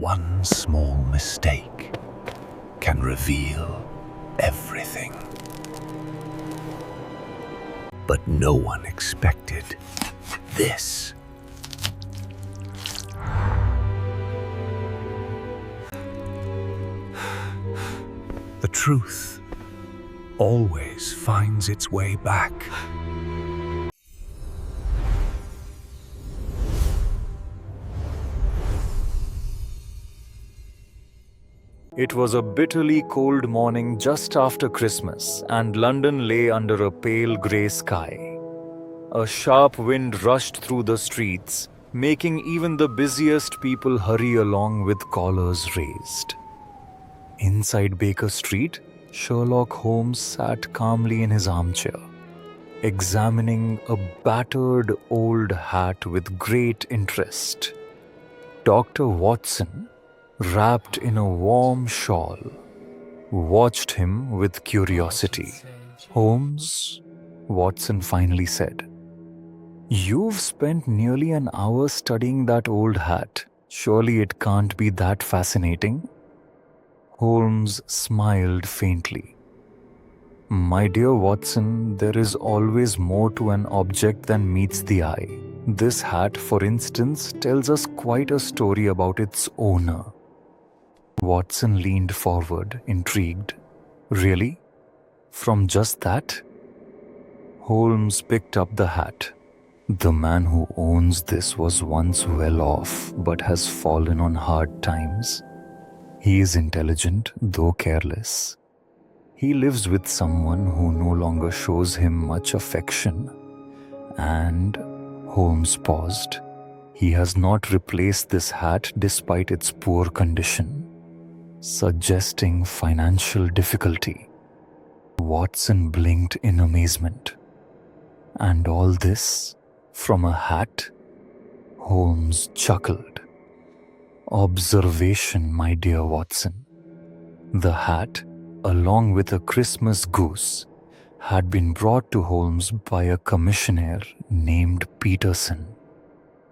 One small mistake can reveal everything. But no one expected this. The truth always finds its way back. It was a bitterly cold morning just after Christmas, and London lay under a pale grey sky. A sharp wind rushed through the streets, making even the busiest people hurry along with collars raised. Inside Baker Street, Sherlock Holmes sat calmly in his armchair, examining a battered old hat with great interest. Dr. Watson, wrapped in a warm shawl, watched him with curiosity. "Holmes," Watson finally said, "you've spent nearly an hour studying that old hat. Surely it can't be that fascinating?" Holmes smiled faintly. "My dear Watson, there is always more to an object than meets the eye. This hat, for instance, tells us quite a story about its owner." Watson leaned forward, intrigued. "Really? From just that?" Holmes picked up the hat. "The man who owns this was once well off, but has fallen on hard times. He is intelligent, though careless. He lives with someone who no longer shows him much affection. And," Holmes paused, "he has not replaced this hat despite its poor condition, suggesting financial difficulty." Watson blinked in amazement. "And all this from a hat?" Holmes chuckled. "Observation, my dear Watson. The hat, along with a Christmas goose, had been brought to Holmes by a commissionaire named Peterson.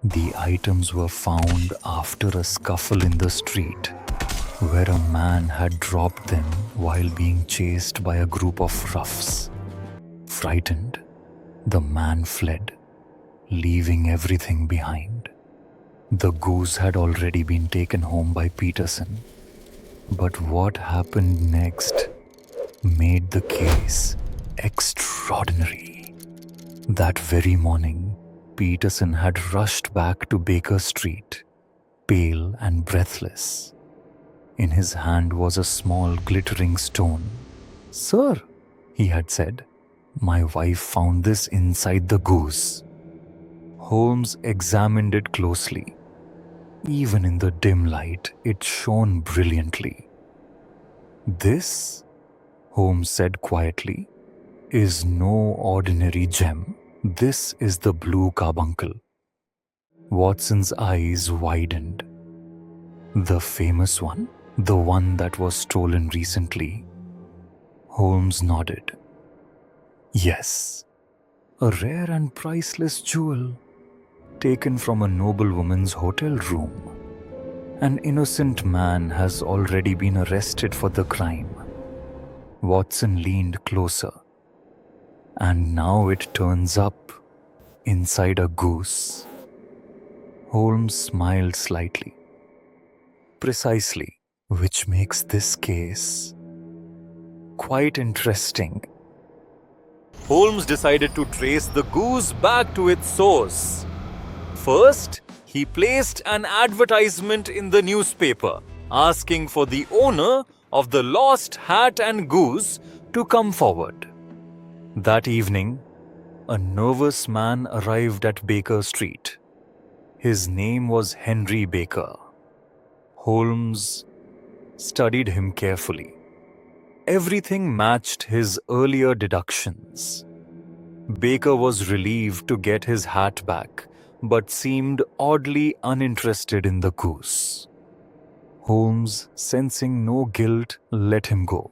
The items were found after a scuffle in the street, where a man had dropped them while being chased by a group of roughs. Frightened, the man fled, leaving everything behind. The goose had already been taken home by Peterson. But what happened next made the case extraordinary. That very morning, Peterson had rushed back to Baker Street, pale and breathless. In his hand was a small glittering stone. "Sir," he had said, "my wife found this inside the goose." Holmes examined it closely. Even in the dim light, it shone brilliantly. "This," Holmes said quietly, "is no ordinary gem. This is the Blue Carbuncle." Watson's eyes widened. "The famous one? The one that was stolen recently?" Holmes nodded. "Yes. A rare and priceless jewel, taken from a noblewoman's hotel room. An innocent man has already been arrested for the crime." Watson leaned closer. "And now it turns up inside a goose." Holmes smiled slightly. "Precisely, which makes this case quite interesting." Holmes decided to trace the goose back to its source. First, he placed an advertisement in the newspaper asking for the owner of the lost hat and goose to come forward. That evening, a nervous man arrived at Baker Street. His name was Henry Baker. Holmes studied him carefully. Everything matched his earlier deductions. Baker was relieved to get his hat back, but seemed oddly uninterested in the goose. Holmes, sensing no guilt, let him go,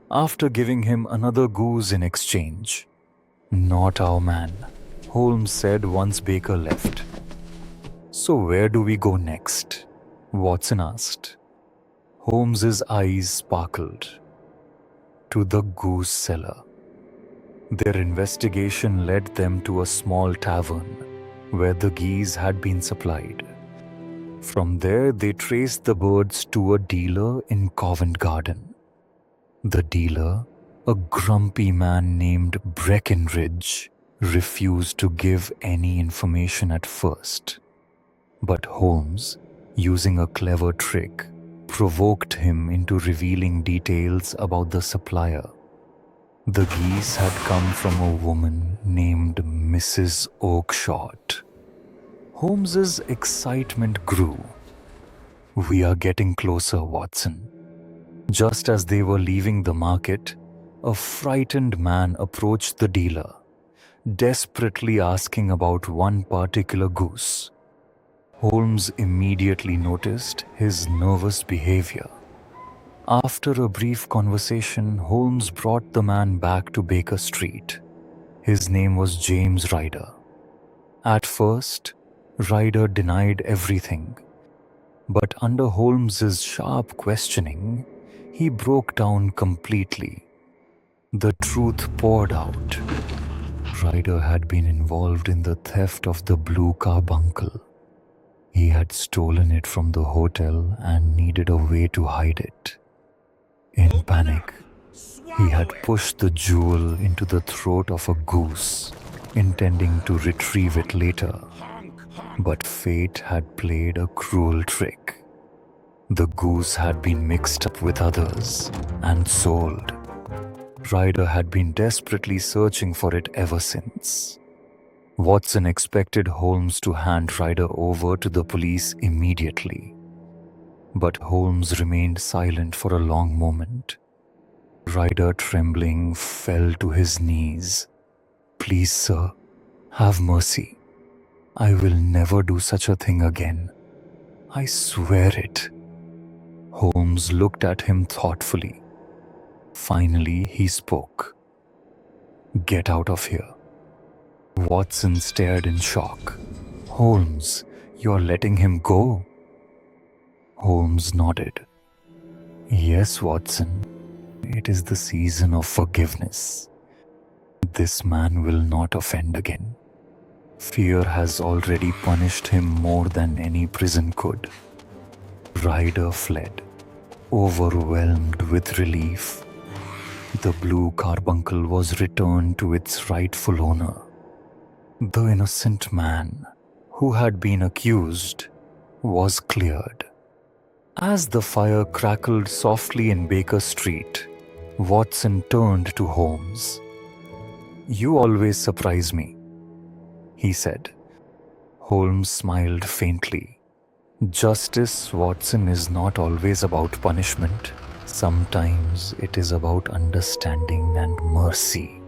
after giving him another goose in exchange. "Not our man," Holmes said once Baker left. "So where do we go next?" Watson asked. Holmes's eyes sparkled. To the goose cellar. Their investigation led them to a small tavern where the geese had been supplied. From there, they traced the birds to a dealer in Covent Garden. The dealer, a grumpy man named Breckenridge, refused to give any information at first. But Holmes, using a clever trick, provoked him into revealing details about the supplier. The geese had come from a woman named Mrs. Oakshott. Holmes's excitement grew. We are getting closer, Watson. Just as they were leaving the market, a frightened man approached the dealer, desperately asking about one particular goose. Holmes immediately noticed his nervous behavior. After a brief conversation, Holmes brought the man back to Baker Street. His name was James Ryder. At first, Ryder denied everything, but under Holmes's sharp questioning, he broke down completely. The truth poured out. Ryder had been involved in the theft of the Blue Carbuncle. He had stolen it from the hotel and needed a way to hide it. In panic, he had pushed the jewel into the throat of a goose, intending to retrieve it later. But fate had played a cruel trick. The goose had been mixed up with others and sold. Ryder had been desperately searching for it ever since. Watson expected Holmes to hand Ryder over to the police immediately. But Holmes remained silent for a long moment. Ryder, trembling, fell to his knees. Please, sir, have mercy. I will never do such a thing again. I swear it. Holmes looked at him thoughtfully. Finally, he spoke. Get out of here. Watson stared in shock. Holmes, you're letting him go? Holmes nodded. Yes, Watson. It is the season of forgiveness. This man will not offend again. Fear has already punished him more than any prison could. Ryder fled, overwhelmed with relief. The Blue Carbuncle was returned to its rightful owner. The innocent man, who had been accused, was cleared. As the fire crackled softly in Baker Street, Watson turned to Holmes. You always surprise me, he said. Holmes smiled faintly. Justice, Watson, is not always about punishment. Sometimes it is about understanding and mercy.